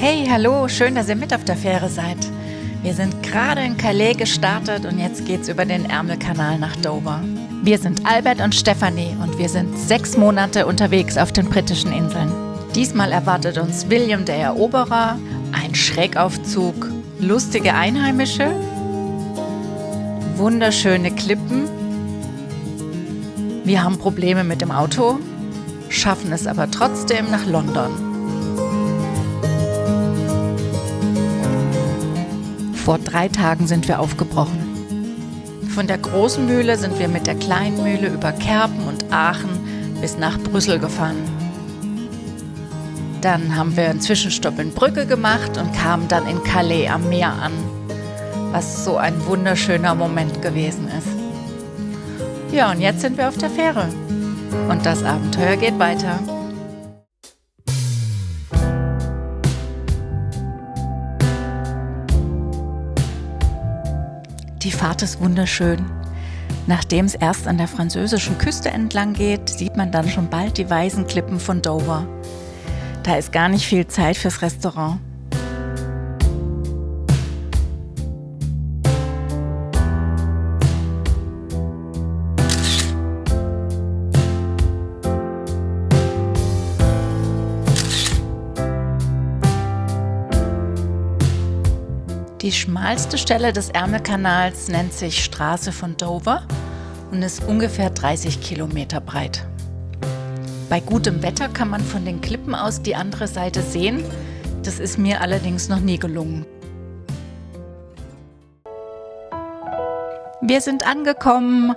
Hey, hallo, schön, dass ihr mit auf der Fähre seid. Wir sind gerade in Calais gestartet und jetzt geht's über den Ärmelkanal nach Dover. Wir sind Albert und Stefanie und wir sind 6 Monate unterwegs auf den britischen Inseln. Diesmal erwartet uns William der Eroberer, ein Schrägaufzug, lustige Einheimische, wunderschöne Klippen. Wir haben Probleme mit dem Auto, schaffen es aber trotzdem nach London. Vor 3 Tagen sind wir aufgebrochen. Von der großen Mühle sind wir mit der kleinen Mühle über Kerpen und Aachen bis nach Brüssel gefahren. Dann haben wir einen Zwischenstopp in Brügge gemacht und kamen dann in Calais am Meer an, was so ein wunderschöner Moment gewesen ist. Ja, und jetzt sind wir auf der Fähre und das Abenteuer geht weiter. Die Fahrt ist wunderschön. Nachdem es erst an der französischen Küste entlang geht, sieht man dann schon bald die weißen Klippen von Dover. Da ist gar nicht viel Zeit fürs Restaurant. Die schmalste Stelle des Ärmelkanals nennt sich Straße von Dover und ist ungefähr 30 Kilometer breit. Bei gutem Wetter kann man von den Klippen aus die andere Seite sehen. Das ist mir allerdings noch nie gelungen. Wir sind angekommen.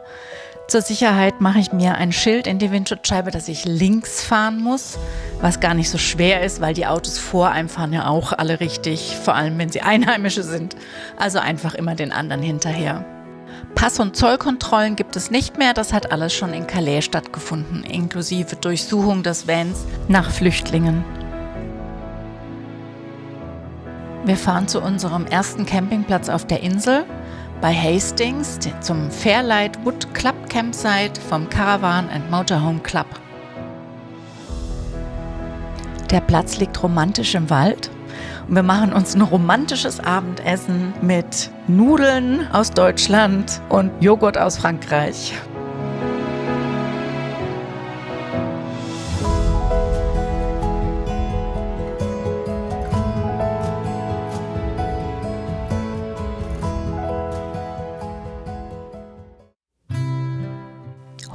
Zur Sicherheit mache ich mir ein Schild in die Windschutzscheibe, dass ich links fahren muss, was gar nicht so schwer ist, weil die Autos vor einem fahren ja auch alle richtig, vor allem wenn sie Einheimische sind. Also einfach immer den anderen hinterher. Pass- und Zollkontrollen gibt es nicht mehr, das hat alles schon in Calais stattgefunden, inklusive Durchsuchung des Vans nach Flüchtlingen. Wir fahren zu unserem ersten Campingplatz auf der Insel, bei Hastings, zum Fairlight Wood Club Campsite vom Caravan and Motorhome Club. Der Platz liegt romantisch im Wald und wir machen uns ein romantisches Abendessen mit Nudeln aus Deutschland und Joghurt aus Frankreich.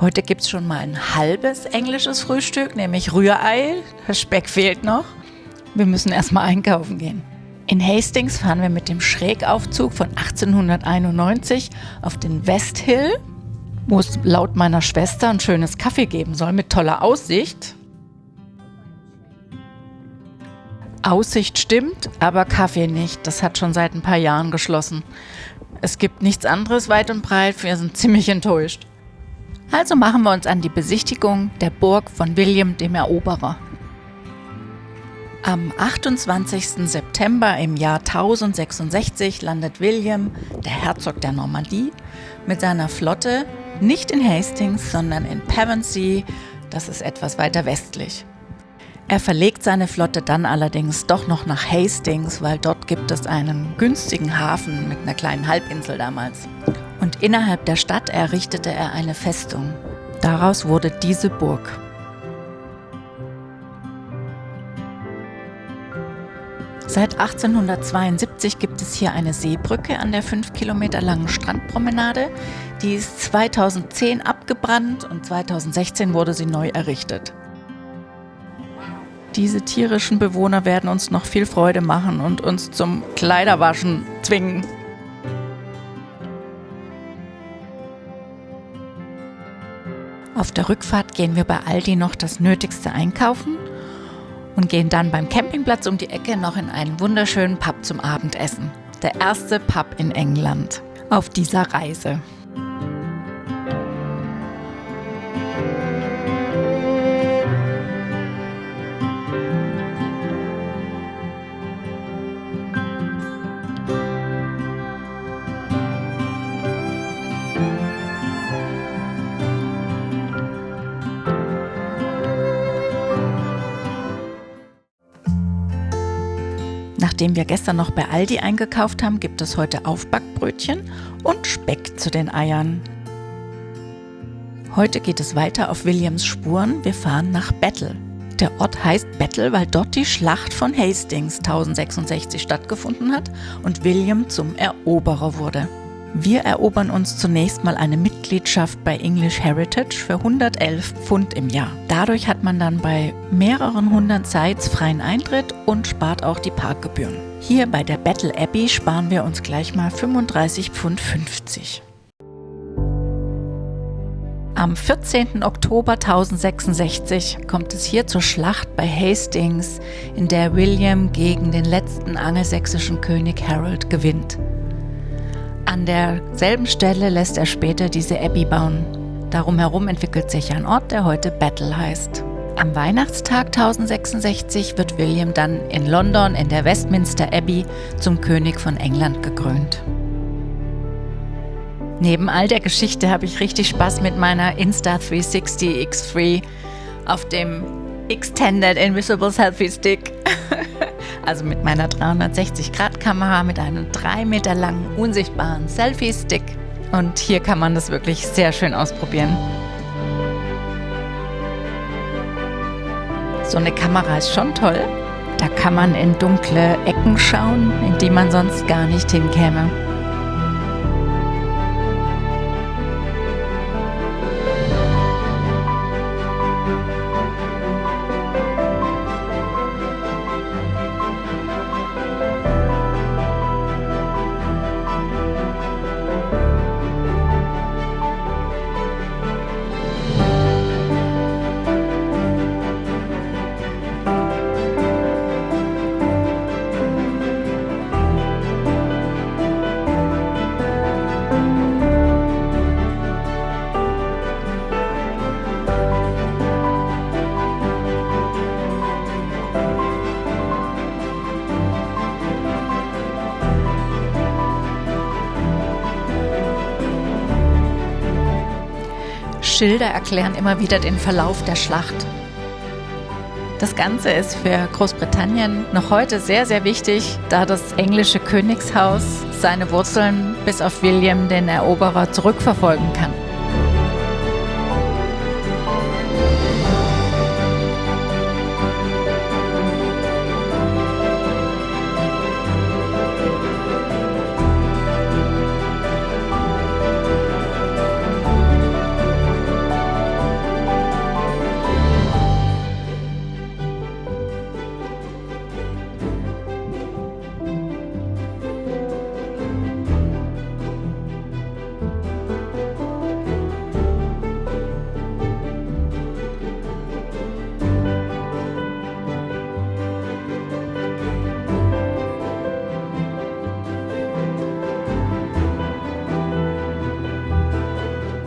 Heute gibt es schon mal ein halbes englisches Frühstück, nämlich Rührei. Der Speck fehlt noch. Wir müssen erstmal einkaufen gehen. In Hastings fahren wir mit dem Schrägaufzug von 1891 auf den West Hill, wo es laut meiner Schwester ein schönes Kaffee geben soll mit toller Aussicht. Aussicht stimmt, aber Kaffee nicht. Das hat schon seit ein paar Jahren geschlossen. Es gibt nichts anderes weit und breit. Wir sind ziemlich enttäuscht. Also machen wir uns an die Besichtigung der Burg von William dem Eroberer. Am 28. September im Jahr 1066 landet William, der Herzog der Normandie, mit seiner Flotte nicht in Hastings, sondern in Pevensey, das ist etwas weiter westlich. Er verlegt seine Flotte dann allerdings doch noch nach Hastings, weil dort gibt es einen günstigen Hafen mit einer kleinen Halbinsel damals. Und innerhalb der Stadt errichtete er eine Festung. Daraus wurde diese Burg. Seit 1872 gibt es hier eine Seebrücke an der 5 Kilometer langen Strandpromenade. Die ist 2010 abgebrannt und 2016 wurde sie neu errichtet. Diese tierischen Bewohner werden uns noch viel Freude machen und uns zum Kleiderwaschen zwingen. Auf der Rückfahrt gehen wir bei Aldi noch das Nötigste einkaufen und gehen dann beim Campingplatz um die Ecke noch in einen wunderschönen Pub zum Abendessen. Der erste Pub in England auf dieser Reise. Nachdem wir gestern noch bei Aldi eingekauft haben, gibt es heute Aufbackbrötchen und Speck zu den Eiern. Heute geht es weiter auf Williams Spuren. Wir fahren nach Battle. Der Ort heißt Battle, weil dort die Schlacht von Hastings 1066 stattgefunden hat und William zum Eroberer wurde. Wir erobern uns zunächst mal eine Mitgliedschaft bei English Heritage für 111 Pfund im Jahr. Dadurch hat man dann bei mehreren hundert Sites freien Eintritt und spart auch die Parkgebühren. Hier bei der Battle Abbey sparen wir uns gleich mal 35,50 Pfund. Am 14. Oktober 1066 kommt es hier zur Schlacht bei Hastings, in der William gegen den letzten angelsächsischen König Harold gewinnt. An derselben Stelle lässt er später diese Abbey bauen. Darum herum entwickelt sich ein Ort, der heute Battle heißt. Am Weihnachtstag 1066 wird William dann in London in der Westminster Abbey zum König von England gekrönt. Neben all der Geschichte habe ich richtig Spaß mit meiner Insta360 X3 auf dem Extended Invisible Selfie Stick. Also mit meiner 360-Grad-Kamera mit einem 3 Meter langen unsichtbaren Selfie-Stick. Und hier kann man das wirklich sehr schön ausprobieren. So eine Kamera ist schon toll. Da kann man in dunkle Ecken schauen, in die man sonst gar nicht hinkäme. Schilder erklären immer wieder den Verlauf der Schlacht. Das Ganze ist für Großbritannien noch heute sehr, sehr wichtig, da das englische Königshaus seine Wurzeln bis auf William den Eroberer zurückverfolgen kann.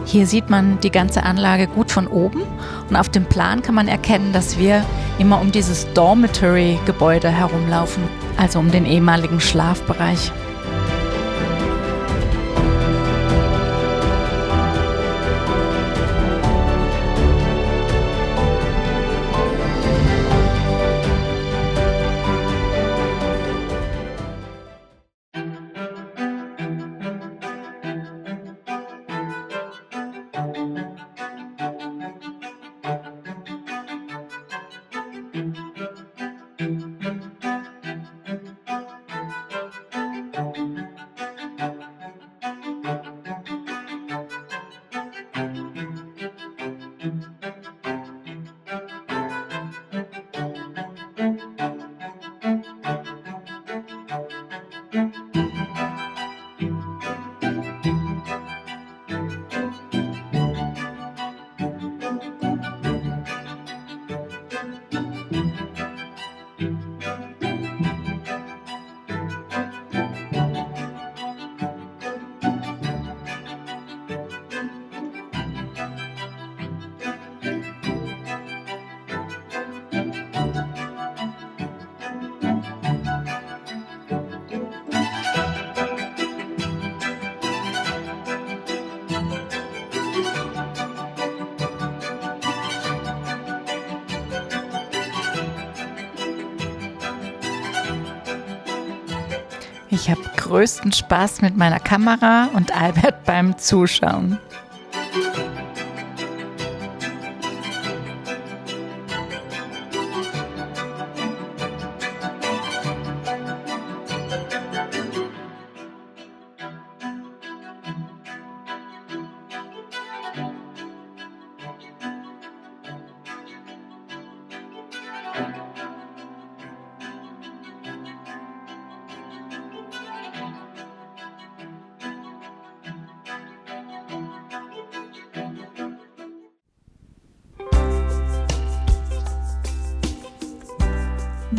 Hier sieht man die ganze Anlage gut von oben und auf dem Plan kann man erkennen, dass wir immer um dieses Dormitory-Gebäude herumlaufen, also um den ehemaligen Schlafbereich. Ich habe größten Spaß mit meiner Kamera und Albert beim Zuschauen.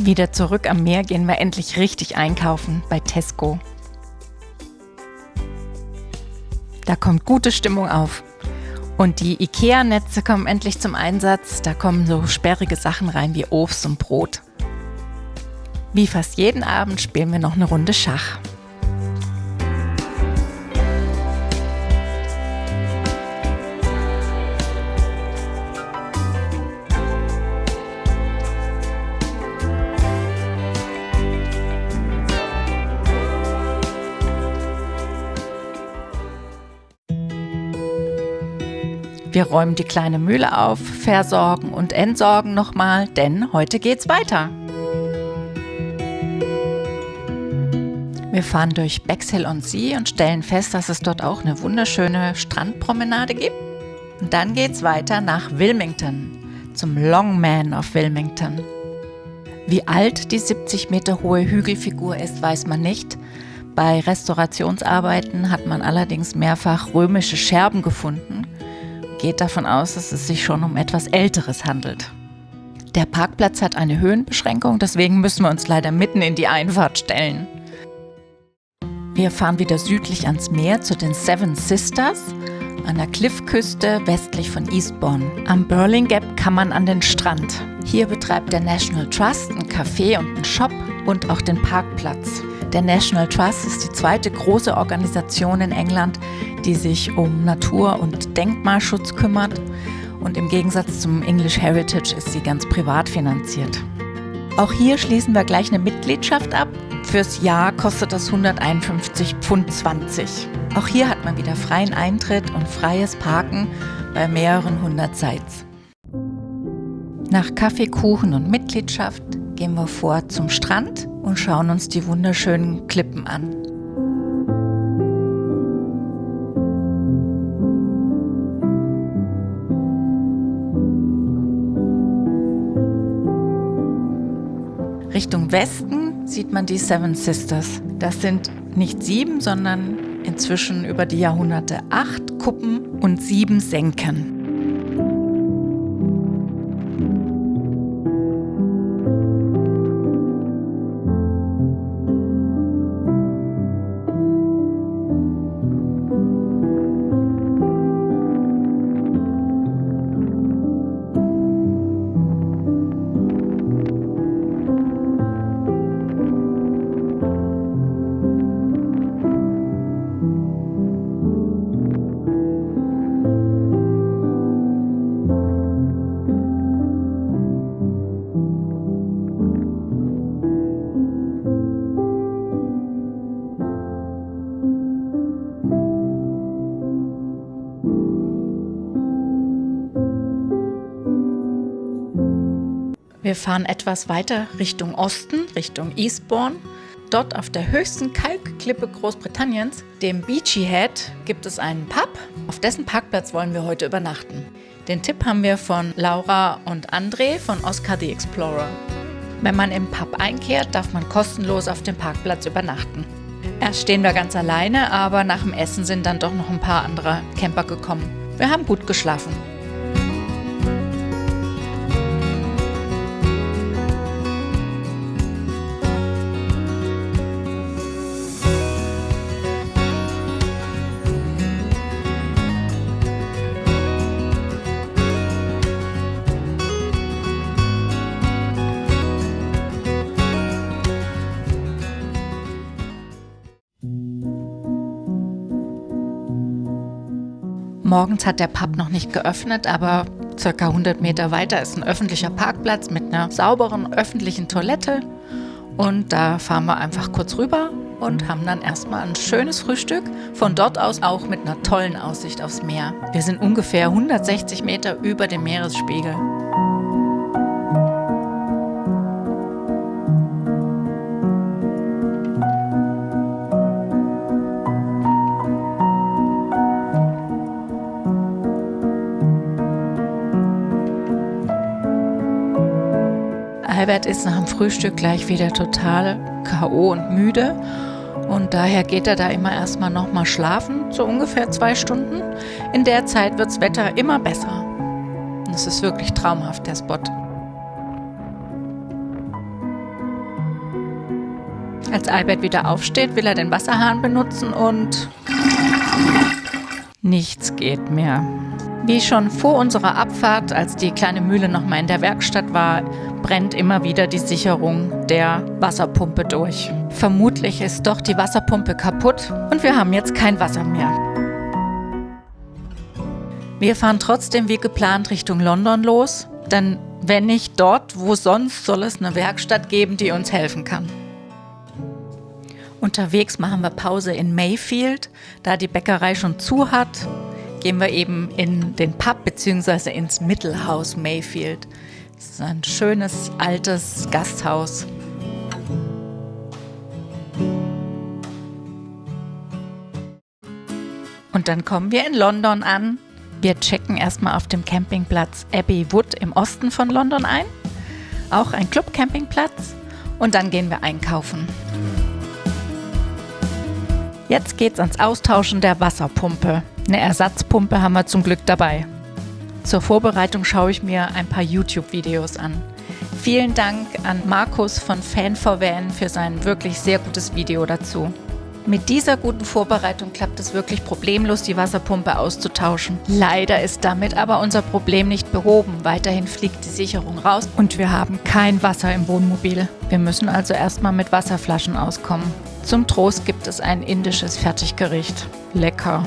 Wieder zurück am Meer gehen wir endlich richtig einkaufen bei Tesco. Da kommt gute Stimmung auf. Und die IKEA-Netze kommen endlich zum Einsatz. Da kommen so sperrige Sachen rein wie Obst und Brot. Wie fast jeden Abend spielen wir noch eine Runde Schach. Wir räumen die kleine Mühle auf, versorgen und entsorgen nochmal, denn heute geht's weiter. Wir fahren durch Bexhill-on-Sea und stellen fest, dass es dort auch eine wunderschöne Strandpromenade gibt. Und dann geht's weiter nach Wilmington, zum Longman of Wilmington. Wie alt die 70 Meter hohe Hügelfigur ist, weiß man nicht. Bei Restaurationsarbeiten hat man allerdings mehrfach römische Scherben gefunden. Geht davon aus, dass es sich schon um etwas Älteres handelt. Der Parkplatz hat eine Höhenbeschränkung, deswegen müssen wir uns leider mitten in die Einfahrt stellen. Wir fahren wieder südlich ans Meer zu den Seven Sisters, an der Cliffküste westlich von Eastbourne. Am Burling Gap kann man an den Strand. Hier betreibt der National Trust ein Café und einen Shop und auch den Parkplatz. Der National Trust ist die zweite große Organisation in England, die sich um Natur- und Denkmalschutz kümmert. Und im Gegensatz zum English Heritage ist sie ganz privat finanziert. Auch hier schließen wir gleich eine Mitgliedschaft ab. Fürs Jahr kostet das 151,20 Pfund. Auch hier hat man wieder freien Eintritt und freies Parken bei mehreren hundert Sites. Nach Kaffee, Kuchen und Mitgliedschaft gehen wir vor zum Strand und schauen uns die wunderschönen Klippen an. Richtung Westen sieht man die Seven Sisters. Das sind nicht 7, sondern inzwischen über die Jahrhunderte 8 Kuppen und 7 Senken. Wir fahren etwas weiter Richtung Osten, Richtung Eastbourne. Dort auf der höchsten Kalkklippe Großbritanniens, dem Beachy Head, gibt es einen Pub. Auf dessen Parkplatz wollen wir heute übernachten. Den Tipp haben wir von Laura und André von Oscar the Explorer. Wenn man im Pub einkehrt, darf man kostenlos auf dem Parkplatz übernachten. Erst stehen wir ganz alleine, aber nach dem Essen sind dann doch noch ein paar andere Camper gekommen. Wir haben gut geschlafen. Morgens hat der Pub noch nicht geöffnet, aber ca. 100 Meter weiter ist ein öffentlicher Parkplatz mit einer sauberen öffentlichen Toilette. Und da fahren wir einfach kurz rüber und haben dann erstmal ein schönes Frühstück. Von dort aus auch mit einer tollen Aussicht aufs Meer. Wir sind ungefähr 160 Meter über dem Meeresspiegel. Albert ist nach dem Frühstück gleich wieder total K.O. und müde und daher geht er da immer erstmal nochmal schlafen, so ungefähr 2 Stunden. In der Zeit wird das Wetter immer besser. Es ist wirklich traumhaft, der Spot. Als Albert wieder aufsteht, will er den Wasserhahn benutzen und nichts geht mehr. Wie schon vor unserer Abfahrt, als die kleine Mühle nochmal in der Werkstatt war, brennt immer wieder die Sicherung der Wasserpumpe durch. Vermutlich ist doch die Wasserpumpe kaputt und wir haben jetzt kein Wasser mehr. Wir fahren trotzdem wie geplant Richtung London los, denn wenn nicht dort, wo sonst, soll es eine Werkstatt geben, die uns helfen kann. Unterwegs machen wir Pause in Mayfield, da die Bäckerei schon zu hat. Gehen wir eben in den Pub bzw. ins Mittelhaus Mayfield. Das ist ein schönes, altes Gasthaus. Und dann kommen wir in London an. Wir checken erstmal auf dem Campingplatz Abbey Wood im Osten von London ein. Auch ein Club-Campingplatz. Und dann gehen wir einkaufen. Jetzt geht's ans Austauschen der Wasserpumpe. Eine Ersatzpumpe haben wir zum Glück dabei. Zur Vorbereitung schaue ich mir ein paar YouTube-Videos an. Vielen Dank an Markus von Fan4Van für sein wirklich sehr gutes Video dazu. Mit dieser guten Vorbereitung klappt es wirklich problemlos, die Wasserpumpe auszutauschen. Leider ist damit aber unser Problem nicht behoben. Weiterhin fliegt die Sicherung raus und wir haben kein Wasser im Wohnmobil. Wir müssen also erstmal mit Wasserflaschen auskommen. Zum Trost gibt es ein indisches Fertiggericht. Lecker.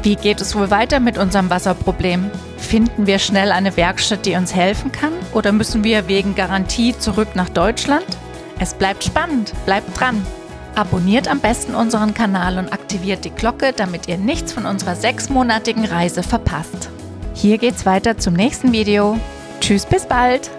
Wie geht es wohl weiter mit unserem Wasserproblem? Finden wir schnell eine Werkstatt, die uns helfen kann? Oder müssen wir wegen Garantie zurück nach Deutschland? Es bleibt spannend, bleibt dran. Abonniert am besten unseren Kanal und aktiviert die Glocke, damit ihr nichts von unserer 6-monatigen Reise verpasst. Hier geht's weiter zum nächsten Video. Tschüss, bis bald!